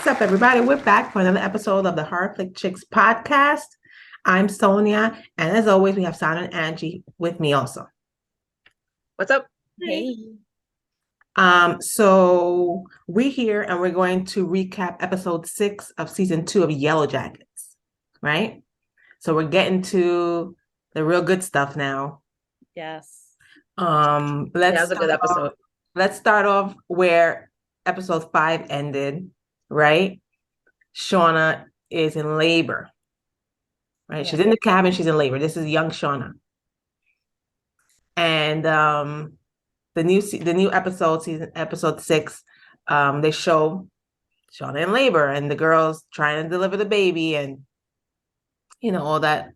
What's up, everybody? We're back for another episode of the Horror Flick Chicks podcast. I'm Sonia, and as always, we have Sana and Angie with me also. What's up? Hey. So we're here and we're going to recap episode 6 of season 2 of Yellowjackets, right? So we're getting to the real good stuff now. Yes. That was a good episode. Let's start off where episode 5 ended, right? Shauna is in labor, right? Yeah. She's in the cabin, she's in labor. This is young Shauna. And the new episode, episode 6, they show Shauna in labor and the girls trying to deliver the baby, and all that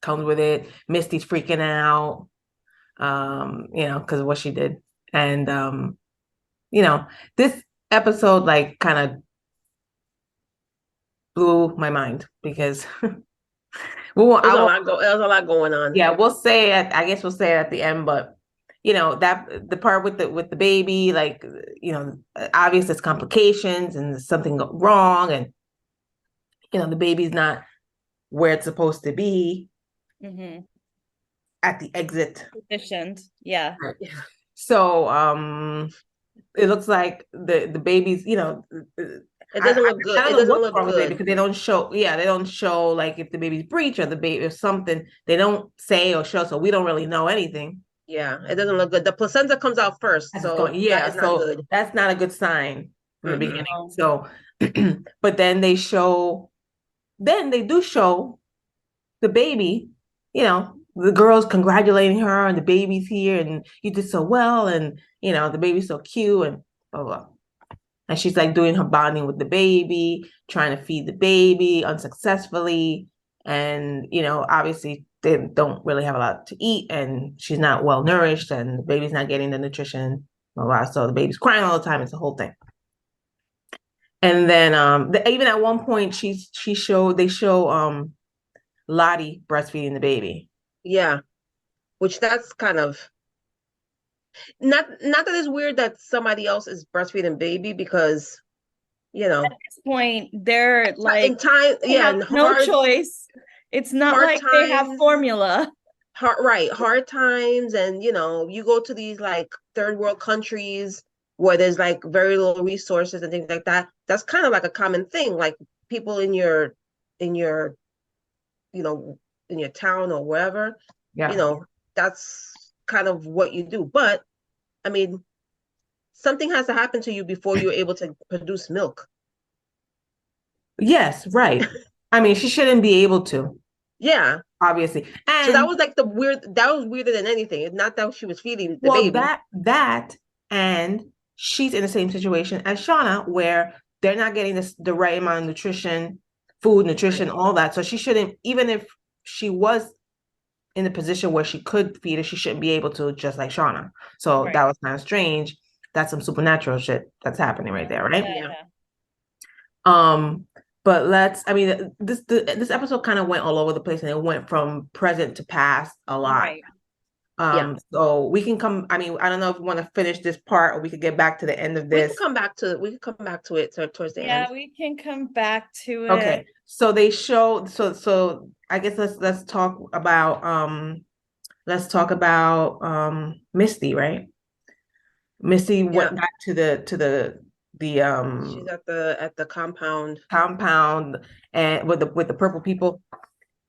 comes with it. Misty's freaking out, because of what she did. And this episode like kind of blew my mind because There's a lot going on. Yeah, I guess we'll say it at the end, but that the part with the baby, like, obviously there's complications and there's something wrong, and the baby's not where it's supposed to be at the exit. Positioned. Yeah. So it looks like the baby's, it doesn't look good. It doesn't look good because they don't show like if the baby's breech or the baby or something. They don't say or show, so we don't really know anything. Yeah, it doesn't look good. The placenta comes out first, so that is not good. That's not a good sign from the beginning. So, but then they do show the baby, the girls congratulating her and the baby's here and you did so well, and the baby's so cute and blah blah. And she's like doing her bonding with the baby, trying to feed the baby unsuccessfully. And, obviously they don't really have a lot to eat and she's not well nourished and the baby's not getting the nutrition. Blah, blah. So the baby's crying all the time. It's a whole thing. And then even at one point they show Lottie breastfeeding the baby. Yeah. Which that's kind of not that it's weird that somebody else is breastfeeding baby, because at this point they're like in time, no choice. It's not like times, they have formula. Hard times, and you go to these like third world countries where there's like very little resources and things like that. That's kind of like a common thing. Like people in your town or wherever, that's kind of what you do. But I mean, something has to happen to you before you're able to produce milk. Yes, right. I mean, she shouldn't be able to. Yeah, obviously. And so that was like that was weirder than anything. It's not that she was feeding the baby. That and she's in the same situation as Shauna, where they're not getting the right amount of nutrition, all that. So she shouldn't, even if she was in the position where she could feed her, she shouldn't be able to, just like Shauna. So that was kind of strange. That's some supernatural shit that's happening right there, right? Yeah. But this episode kind of went all over the place, and it went from present to past a lot. Right. So we can come. I mean, I don't know if we want to finish this part or we could get back to the end of this. We can come back to it towards the end. Yeah, we can come back to it. Okay. So they show. So I guess let's talk about Misty, right? Misty went back to the she's at the compound and with the purple people,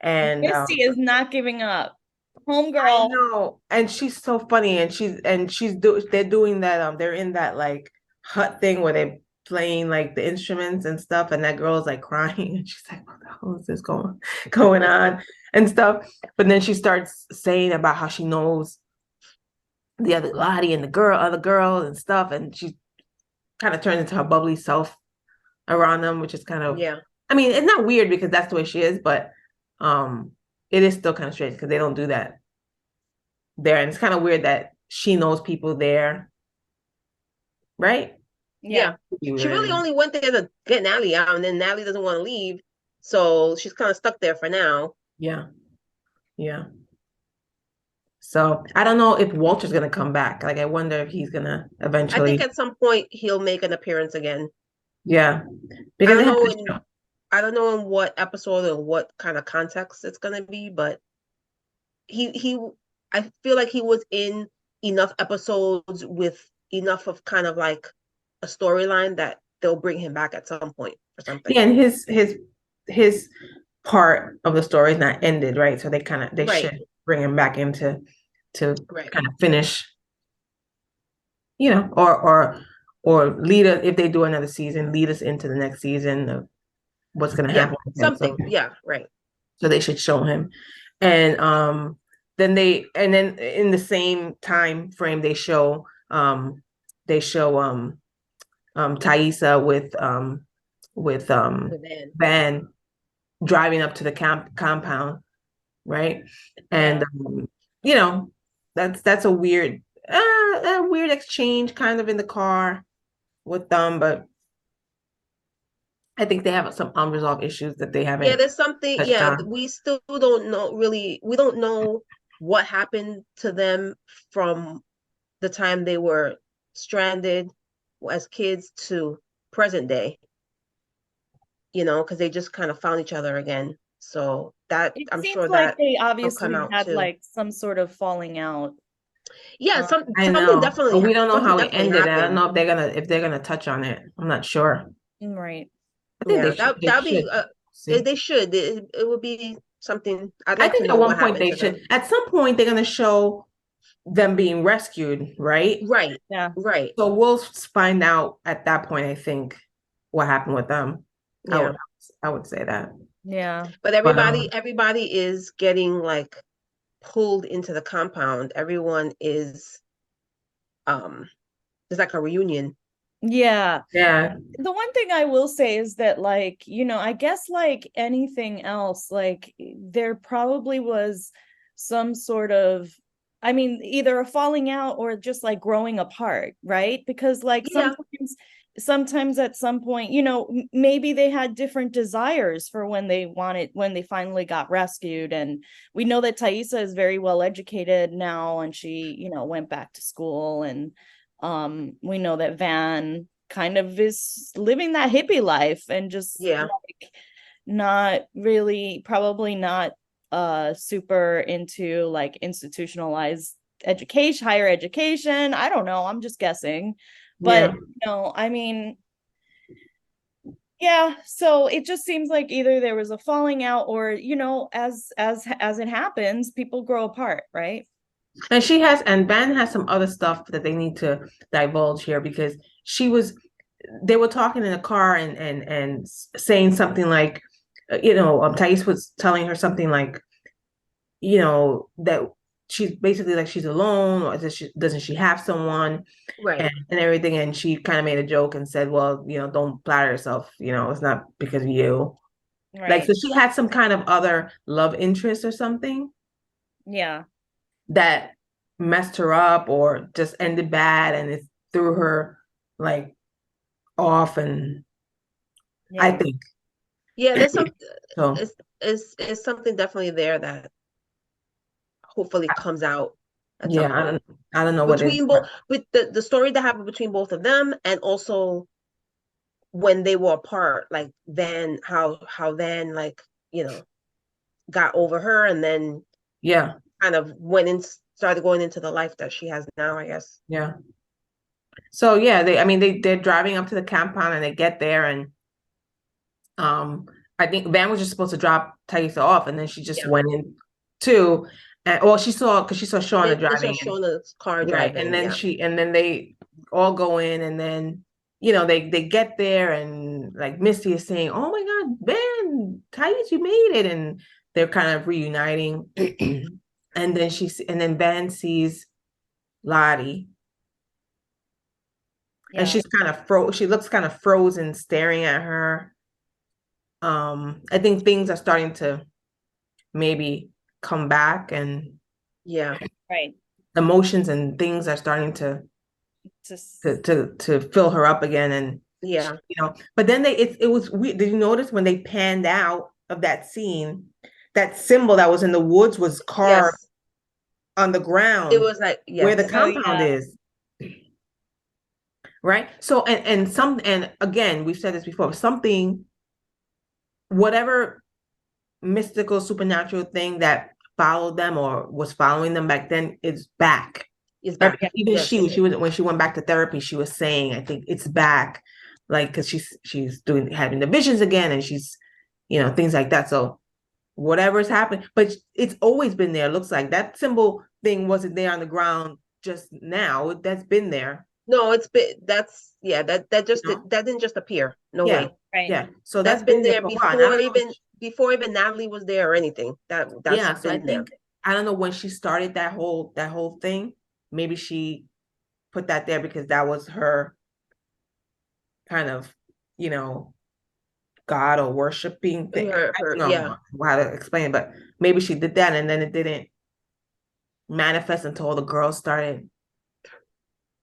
and Misty is not giving up. Homegirl. I know, and she's so funny, and they're doing that, they're in that like hut thing where they're playing like the instruments and stuff, and that girl's like crying and she's like, what the hell is this going on and stuff. But then she starts saying about how she knows the other Lottie and other girl and stuff, and she kind of turns into her bubbly self around them, which is kind of, I mean, it's not weird because that's the way she is, but it is still kind of strange because they don't do that there, and it's kind of weird that she knows people there, right? Yeah. She really only went there to get Natalie out, and then Natalie doesn't want to leave, so she's kind of stuck there for now. Yeah. So I don't know if Walter's gonna come back. Like, I wonder if he's gonna eventually. I think at some point he'll make an appearance again. Yeah, I because don't they have know to in show. I don't know in what episode or what kind of context it's gonna be, but he I feel like he was in enough episodes with enough of kind of like a storyline that they'll bring him back at some point or something. Yeah, and his part of the story is not ended, right? So they Right, should bring him back into to right. kind of finish, or lead us if they do another season, lead us into the next season of what's going to Yeah, happen with him. So something. Yeah, right. so they should show him, and then in the same time frame they show Thaisa with With Anne. Van driving up to the compound, right? And Yeah. you know, that's a weird exchange kind of in the car with them, but I think they have some unresolved issues that they Yeah, haven't there's something. touched Yeah, on. we still don't know really. We don't know what happened to them from the time they were stranded as kids to present day, because they just kind of found each other again. So that It I'm seems sure like that they will come obviously out had too. like some sort of falling out. Yeah, Um, I know, but we don't know something how it definitely ended. I don't happened. know if they're gonna touch on it. I'm not sure. right. I think Yeah, they should. that They that'd be should see. they should. It would be something. I'd I like to think know at what one point happened they to them. should. At some point, they're gonna show them being rescued, right? Right, Yeah. right. So we'll find out at that point, I think, what happened with them. I Yeah. would I would say that. Yeah. But But everybody is getting like pulled into the compound. Everyone is there's like a reunion. Yeah. yeah, The one thing I will say is that, like, I guess like anything else, like there probably was some sort of, I mean, either a falling out or just like growing apart, right? Because like Yeah, sometimes at some point, maybe they had different desires for when they finally got rescued. And we know that Thaisa is very well educated now, and she, went back to school. And we know that Van kind of is living that hippie life and just yeah, like not really, probably not super into like institutionalized education, higher education. I don't know, I'm just guessing. yeah. But I mean, yeah, so it just seems like either there was a falling out, or as it happens, people grow apart, right? And Van has some other stuff that they need to divulge here because they were talking in the car and saying something like, Thais was telling her something like, that she's basically like she's alone, or doesn't she have someone, right. and everything. And she kind of made a joke and said, well, don't flatter yourself, it's not because of you. Like, Right. so she had some kind of other love interest or something Yeah. that messed her up or just ended bad, and it threw her like off. And I Yeah. think Yeah, there's some so. it's something definitely there that hopefully comes out at some Yeah, point. I don't know what is. Between both with the story that happened between both of them, and also when they were apart, like then how then like, got over her and then Yeah, kind of started going into the life that she has now, I guess. yeah. So yeah, they're driving up to the compound and they get there, and um I think Van was just supposed to drop Thaisa off, and then she just Yeah. went in too. And well, because she saw Shauna They saw driving in. Shona's car Right. And driving, then yeah. they all go in, and then, they get there, and like Misty is saying, oh my God, Ben, Thais, you made it. And they're kind of reuniting. And then Ben sees Lottie, and Yeah. she looks kind of frozen, staring at her. I think things are starting to maybe come back, and Yeah. Right. emotions and things are starting to Just fill her up again. And Yeah. but then it was weird. Did you notice when they panned out of that scene, that symbol that was in the woods was carved Yes. on the It ground was like, where the yes. oh compound yeah. is? right? So and again, we've said this before, something, whatever mystical supernatural thing that followed them or was following them back then is back. Is Right? back. Because even Yes. she was when she went back to therapy, she was saying, I think it's back, like because she's doing having the visions again, and she's things like that. So whatever's happened, but it's always been there. It looks like that symbol thing wasn't there on the ground just now. That's been there. No, it's been that You just know? that didn't just appear. No Yeah, way. Right. yeah. So That's that's been been there there for a while. And I don't know. before even Natalie was there or anything. That's Yeah, so I been there. think I don't know when she started that whole thing. Maybe she put that there because that was her kind of, you know, God or worshiping thing. I don't Yeah, know how to explain it, but maybe she did that and then it didn't manifest until all the girls started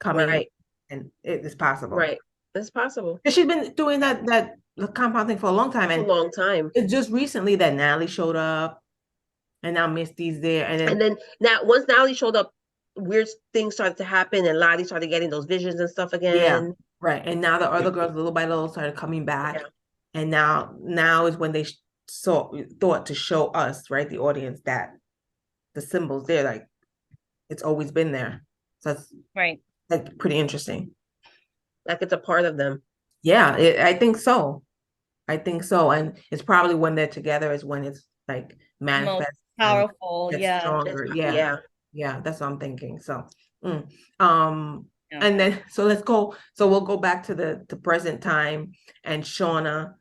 coming in, right, and it is possible. right. It's possible Because she's been doing that compound thing for a long time, for a and long time. it's just recently that Natalie showed up, and now Misty's there, and And then then now once Natalie showed up, weird things started to happen and Lottie started getting those visions and stuff yeah, again. right, and now the other girls little by little started coming back, Yeah. and now is when they thought to show us, right, the audience, that the symbols there, like it's always been there. So that's Right. like pretty interesting. Like it's a part of them. Yeah, I think so. I think so. And it's probably when they're together is when it's like Most manifest and powerful. gets Yeah. stronger. Yeah. Yeah. Yeah, that's what I'm thinking. So, mm. um, Yeah. and then so let's go. So we'll go back to the present time, and Shauna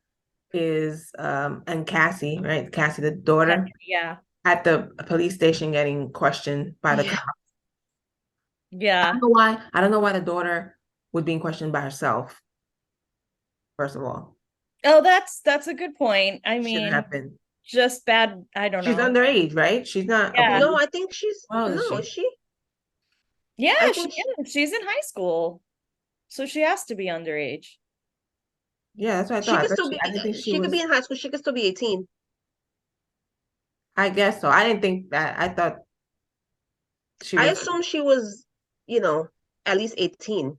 is and Cassie, right? Cassie, the daughter, Yeah. at the police station getting questioned by the Yeah. cop. I Yeah. don't know why. I don't know why the daughter was being questioned by herself, first of all. Oh, that's a good point. I Shouldn't mean, have been. just bad. I don't She's know. underage, right? She's not of Yeah. age. No, I think she's How old is no, is she? she? Yeah, I she think she, is. She's in high school. So she has to be underage. Yeah, that's what I she thought. could still be I didn't think she she could be was. in high school. She could still be 18. I guess so. I didn't think that. I thought she I was. assume she was, you know, at least 18.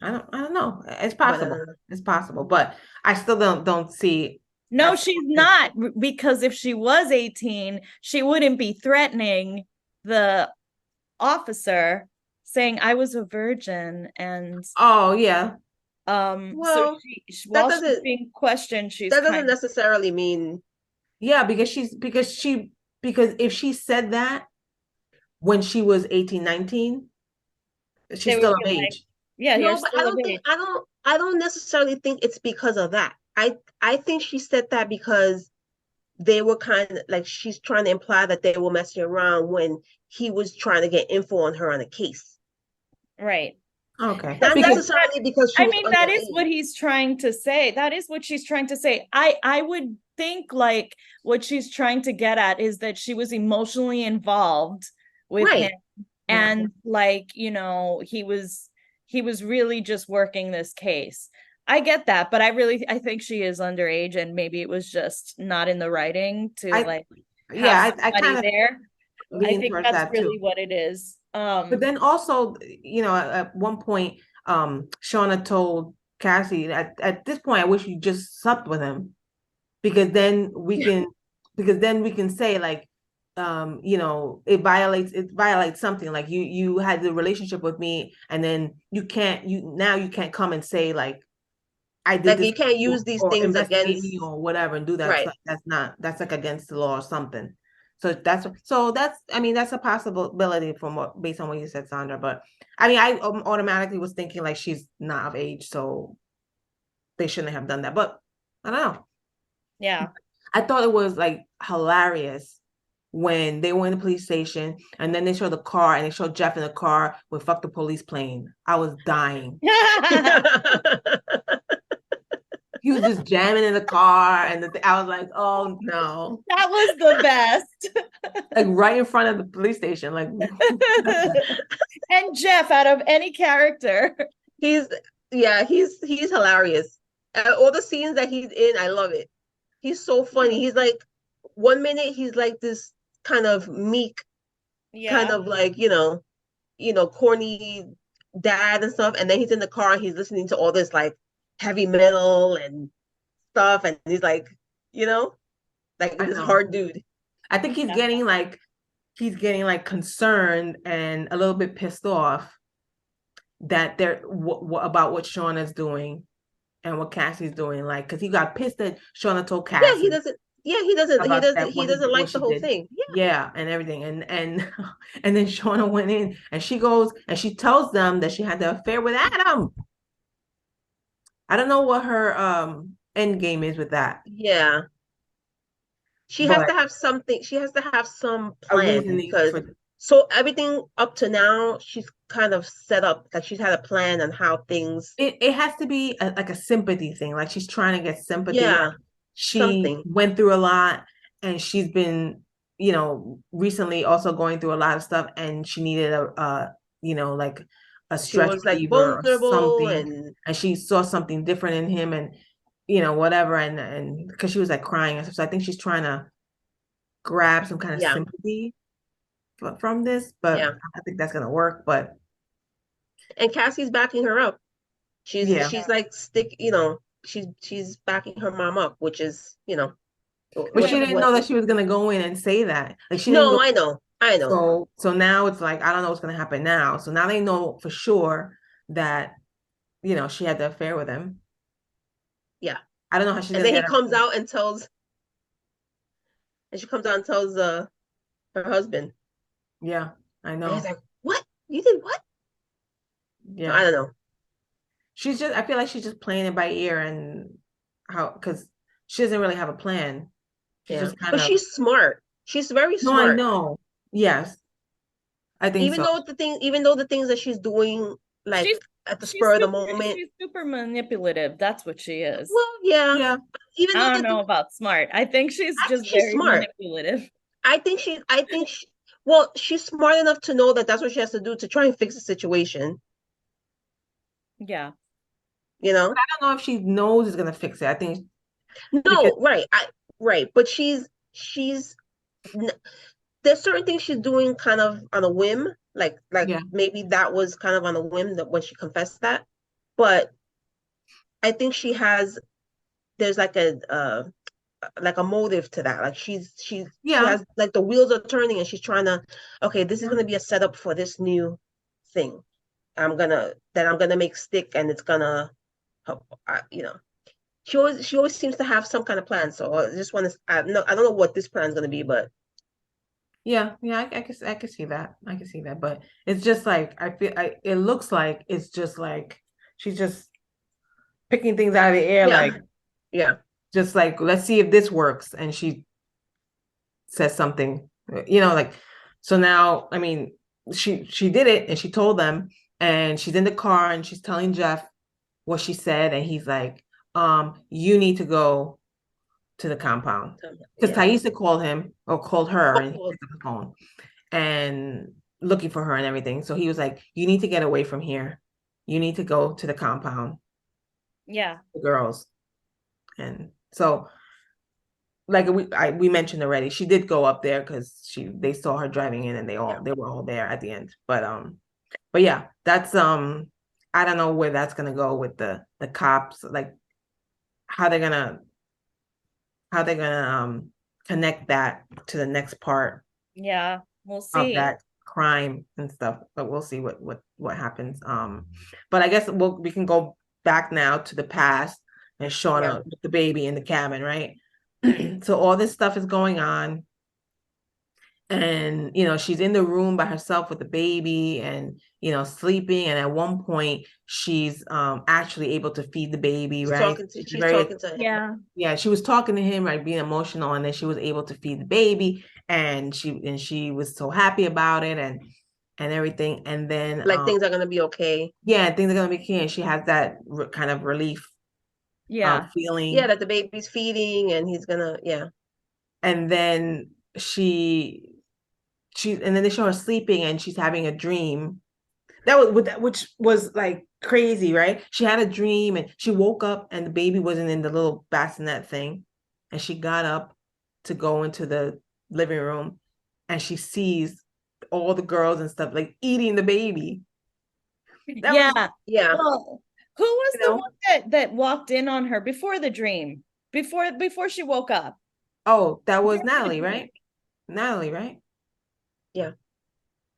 I don't know. It's But possible. It's possible, but I still don't see. No, That's she's not, because if she was 18, she wouldn't be threatening the officer, saying I was a virgin. And oh yeah, so well, that while she's doesn't being questioned, she's that doesn't kind of, necessarily mean yeah. Because if she said that when she was 18, 19, they she's would still be of like, age. yeah, you're no, but still of age. I don't necessarily think it's because of that. I think she said that because they were kind of like she's trying to imply that they were messing around when he was trying to get info on her on a case. Right. Okay, Not because necessarily because she I was mean, that is what underage. he's trying to say. That is what she's trying to say. I would think like what she's trying to get at is that she was emotionally involved with him, Right. yeah, and like, he was really just working this case. I get that, but I think she is underage, and maybe it was just not in the writing to I like have yeah, I somebody kind of there. I lean think towards that's that too. really what it is. But then also, at one point, Shauna told Cassie, at this point, I wish you just slept with him because then we can, say like, it violates something. Like you had the relationship with me, and then you can't come and say like I did Like this you can't use these or things investigate me against or whatever and do that. right. So that's like against the law or something. That's I mean that's a possibility from what based on what you said, Sandra. But I mean I automatically was thinking like she's not of age, so they shouldn't have done that. But I don't know. Yeah. I thought it was like hilarious when they were in the police station and then they showed the car and they showed Jeff in the car with "fuck the police" playing. I was dying. He was just jamming in the car, and I was like, "Oh no!" That was the best. Like right in front of the police station. Like, And Jeff, out of any character. he's he's hilarious. All the scenes that he's in, I love it. He's so funny. He's like 1 minute he's like this kind of meek, kind Yeah. of like, corny dad and stuff, and then he's in the car and he's listening to all this like heavy metal and stuff, and he's like, you know, like I this know. hard dude. I think he's getting like concerned and a little bit pissed off that they're about what Shauna's doing and what Cassie's doing. Like, because he got pissed that Shauna told Yeah, he Cassie doesn't. Yeah, he doesn't. He about doesn't. that He doesn't what like the she whole did. thing. Yeah, Yeah, and everything. And and then Shauna went in and she goes and she tells them that she had the affair with Adam. I don't know what her end game is with that, yeah. She has but to have something. She has to have some a plan reasoning because for so everything up to now, she's kind of set up like she's had a plan on how things. it has to be like a sympathy thing. Like she's trying to get sympathy. Like Yeah, she something. went through a lot and she's been, recently also going through a lot of stuff and she needed like a She stress was like reliever or vulnerable something. and And she saw something different in him and, whatever. And because she was like crying and stuff. So I think she's trying to grab some kind of yeah, sympathy from this, but yeah. I think that's going to work. But And Cassie's backing her up. yeah. She's like she's backing her mom up, which is But she Yeah. didn't what. know that she was gonna go in and say that. Like she didn't No, go. I know. So now it's like I don't know what's gonna happen now. So now they know for sure that she had the affair with him. Yeah, I don't know how she's and gonna then he get comes her. out and tells, and she comes out and tells her husband, Yeah, I and he's know. like, "What? You did what?" So I Yeah, don't know. she's just. I feel like she's just playing it by ear and how because she doesn't really have a plan. She's Yeah, just kind but of. she's smart. She's very No, I smart. know. Yes, I think so. Even though the things that she's doing, like She's at the she's spur of the super moment. she's super manipulative. That's what she is. Well, yeah. Yeah, Even though I don't the know thing, about smart. I think she's I just think she's very smart. manipulative. Well, she's smart enough to know that that's what she has to do to try and fix the situation. Yeah. You but know? I don't know if she knows it's gonna fix it. I think because No, right. Right. But she's there's certain things she's doing kind of on a whim. Like yeah, maybe that was kind of on a whim that when she confessed that. But I think there's like a motive to that. Like she yeah. has like the wheels are turning and she's trying to, okay, this is gonna be a setup for this new thing. I'm gonna make stick and it's gonna help. She always seems to have some kind of plan. So I just want to. I don't know what this plan is gonna be, but Yeah, I can see that. I can see that. But it's just like it looks like it's just like she's just picking things out of the air, yeah, like yeah, just like let's see if this works. And she says something, like so now, I mean, she did it and she told them and she's in the car and she's telling Jeff what she said, and he's like, you need to go to the compound. Because yeah. Thaisa called him or called her and he Oh, picked up the phone and looking for her and everything. So he was like, you need to get away from here. You need to go to the compound, Yeah. the girls. And so like we mentioned already, she did go up there because they saw her driving in and yeah. they were all there at the end. But yeah, that's I don't know where that's gonna go with the cops, like how they're gonna connect that to the next part Yeah. We'll of see. that crime and stuff, but we'll see what happens. But I guess we can go back now to the past and Yeah. Shauna with the baby in the cabin, right? So all this stuff is going on, and she's in the room by herself with the baby and sleeping, and at one point she's actually able to feed the baby, right? She's She's very talking to him. Yeah. yeah, she was talking to him, right, being emotional, and then she was able to feed the baby, and she was so happy about it and everything, and then Like things are gonna be okay. yeah, things are gonna be key, and she has that kind of relief Yeah. Yeah, feeling, that the baby's feeding and he's gonna, yeah. and then and then they show her sleeping, and she's having a dream that was which was like crazy, right? She had a dream and she woke up and the baby wasn't in the little bassinet thing, and she got up to go into the living room, and she sees all the girls and stuff like eating the baby, That was, Yeah. Well, who was you the know, one that walked in on her before the dream? Before she woke up? oh, that was Before the Natalie, dream. right? Natalie, right? Yeah.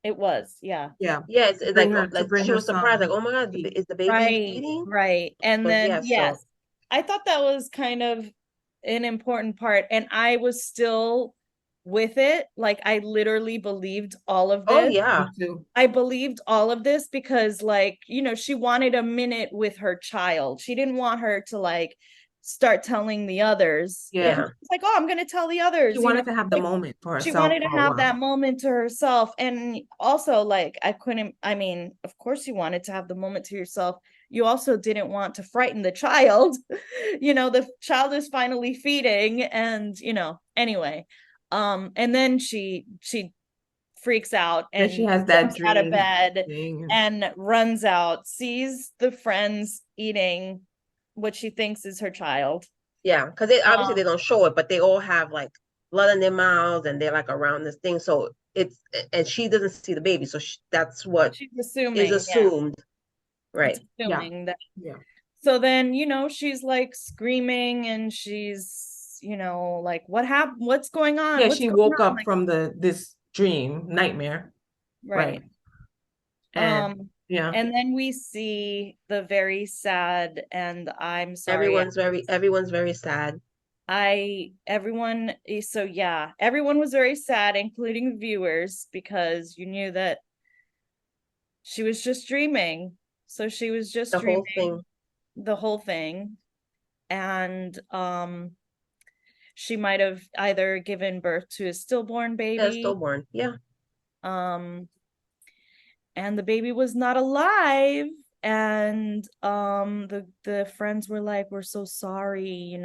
It was, yeah. Yeah. Yeah, To it's bring like her to like bring she her was surprised, like, son. oh my God, He- is the baby Right, eating? right. And But then yeah, yes, so I thought that was kind of an important part. And I was still with it. Like I literally believed all of oh this. yeah. Me too. I believed all of this because, like, she wanted a minute with her child. She didn't want her to like start telling the others. And Yeah. Yeah. it's like, oh, I'm gonna tell the She others, wanted to have the like moment for she herself wanted to for a have that while. moment to herself. And also, like, I couldn't, I mean, of course you wanted to have the moment to yourself. You also didn't want to frighten the child. The child is finally feeding, and anyway. And then she freaks out Then she and has that jumps out of dream bed thing. and runs out, sees the friends eating what she thinks is her child. Yeah, because they obviously Um, they don't show it, but they all have like blood in their mouths and they're like around this thing. So it's and she doesn't see the baby, so that's what she's is assuming, yeah, assumed, it's right? Yeah. assuming that. Yeah. So then, she's like screaming and she's, like, what happened? What's going on? Yeah, What's she going woke on? up Like, from this dream, nightmare. Right. right. And yeah. And then we see the very sad, and I'm sorry, Everyone's very sad. so yeah, everyone was very sad, including the viewers, because you knew that she was just dreaming. So she was just The whole dreaming thing. the whole thing. And she might have either given birth to a stillborn Yeah, baby, stillborn. Yeah. um, and the baby was not alive. And the friends were like, we're so sorry,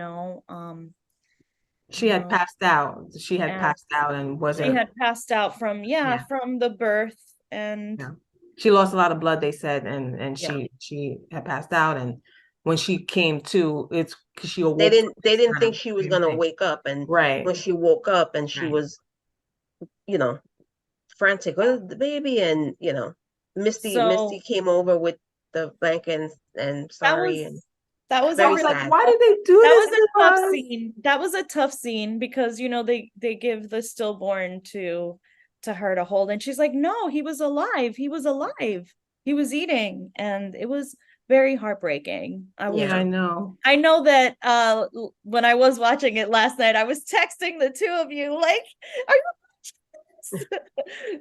She had know, passed out. She had and passed out and she wasn't, had passed out from, yeah, yeah, from the birth. And yeah. She lost a lot of blood, they said, and Yeah. she had passed out. And when she came to, it's because she They awoke from didn't they this didn't kind of think she was dream gonna thing. wake up, and Right, when she woke up and she right. was, you know, frantic, where's the baby? And Misty so came over with the blanket and that sorry, was and that was a I very was like, really sad. why tough, did they do that this was to a tough us? scene. That was a tough scene because they give the stillborn to her to hold, and she's like, no, he was alive. He was alive. He was eating, and it was very heartbreaking. Yeah, I Yeah. know. I know that when I was watching it last night, I was texting the two of you like, are you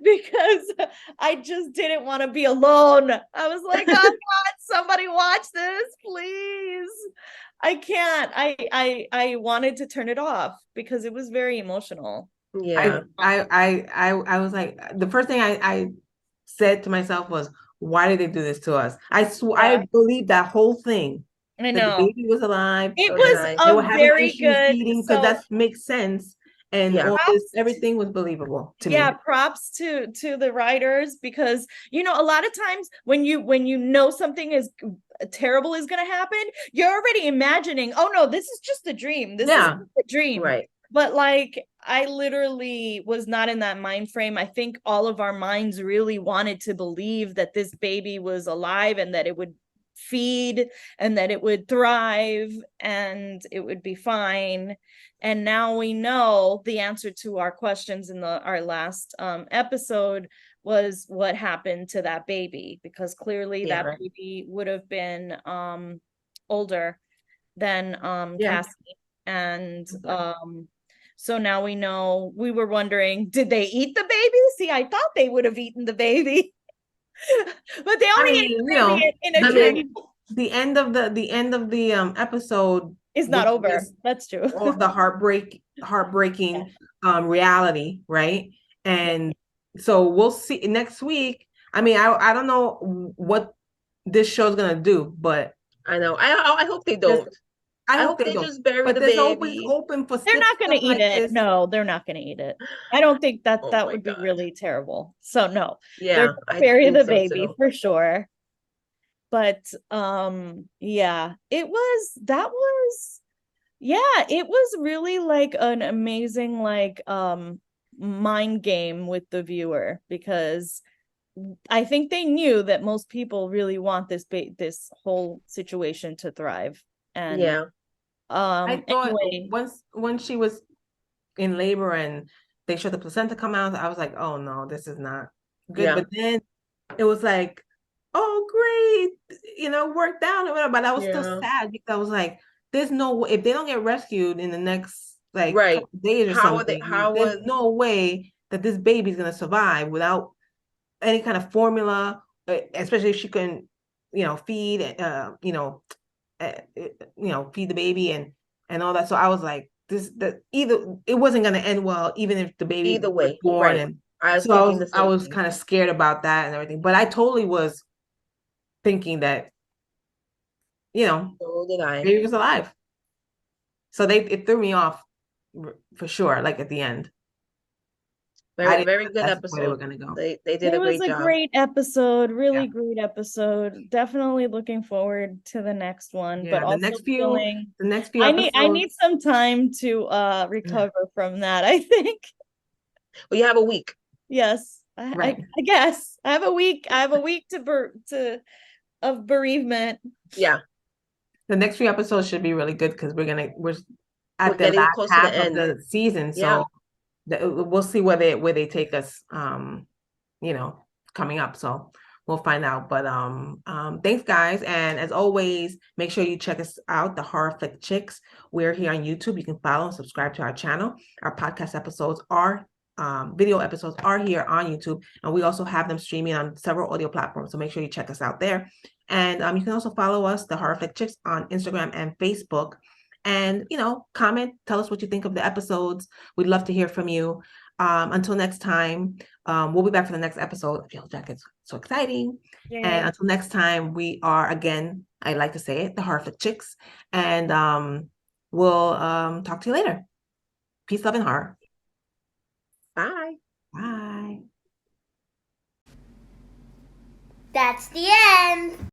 because I just didn't want to be alone. I was like, oh God, somebody watch this, please. I can't. I wanted to turn it off because it was very emotional. Yeah. I was like, the first thing I said to myself was, why did they do this to us? I Yeah, believed that whole thing, I that the know. baby was alive. It So did was I. They a were having very issues good, eating because so that makes sense. And Yeah. all this, props, everything was believable to yeah, me. props to the writers, because a lot of times when you know something is terrible is going to happen, you're already imagining, oh no, this is just a dream, this is Yeah. just a dream. Right. But like, I literally was not in that mind frame. I think all of our minds really wanted to believe that this baby was alive and that it would feed and that it would thrive and it would be fine. And now we know the answer to our questions in our last episode was what happened to that baby, because clearly Yeah. that Right. baby would have been older than Yeah. Cassie. And so now we know. We were wondering, did they eat the baby? See, I thought they would have eaten the baby. But they I only ate mean, the baby in a I mean, dream. the end of the episode It's not was over. just That's true. all the Yeah. heartbreaking reality, right? And so we'll see next week. I mean, I don't know what this show's gonna do, but I know. I hope they just don't. I I hope hope they they don't. just bury But the there's always baby. open for They're not going to stuff eat like it. this. No, they're not going to eat it. I don't think Oh that my would be God. really terrible. So no, they're Yeah, going to I bury think the so baby too. for sure. But yeah, it was really like an amazing like mind game with the viewer, because I think they knew that most people really want this whole situation to thrive. And Yeah. I thought anyway, once when she was in labor and they showed the placenta come out, I was like, oh no, this is not good. Yeah. But then it was like, oh great, worked out or whatever. But I was still Yeah. sad because I was like, there's no way if they don't get rescued in the next like Right. couple days or How are they, something, how there's was, no way that this baby's gonna survive without any kind of formula, especially if she can, feed, feed the baby and all that. So I was like, that either it wasn't going to end well, even if the baby either was way, born. right. And I was so I thinking was the I same was thing. kind of scared about that and everything. But I totally was thinking that So did I. baby was alive. So it threw me off for sure. Like at the end, I Very, didn't very know good that's where they were episode. going to go. They did it a was great a job. great episode, Yeah, really great episode. Definitely looking forward to the next one, but yeah. The also next few, feeling the next few I episodes. need some time to Yeah, recover from that, I think. Well, you have a week. Yes. right. I guess. I have a week to of bereavement. Yeah. The next few episodes should be really good because we're We're at the getting last close to the half of end. the season, Yeah. so we'll see where they take us. You know, coming up. So we'll find out. But thanks, guys, and as always, make sure you check us out, the Horror Flick Chicks. We're here on YouTube. You can follow and subscribe to our channel. Our podcast episodes are. Video episodes are here on YouTube, and we also have them streaming on several audio platforms. So make sure you check us out there. And you can also follow us, the Horror Flick Chicks, on Instagram and Facebook. And comment, tell us what you think of the episodes. We'd love to hear from you. Until next time, we'll be back for the next episode of Yellowjackets. So exciting. Yay. And until next time, we are, again, I like to say it, the Horror Flick Chicks. And we'll talk to you later. Peace, love, and horror. Bye. Bye. That's the end.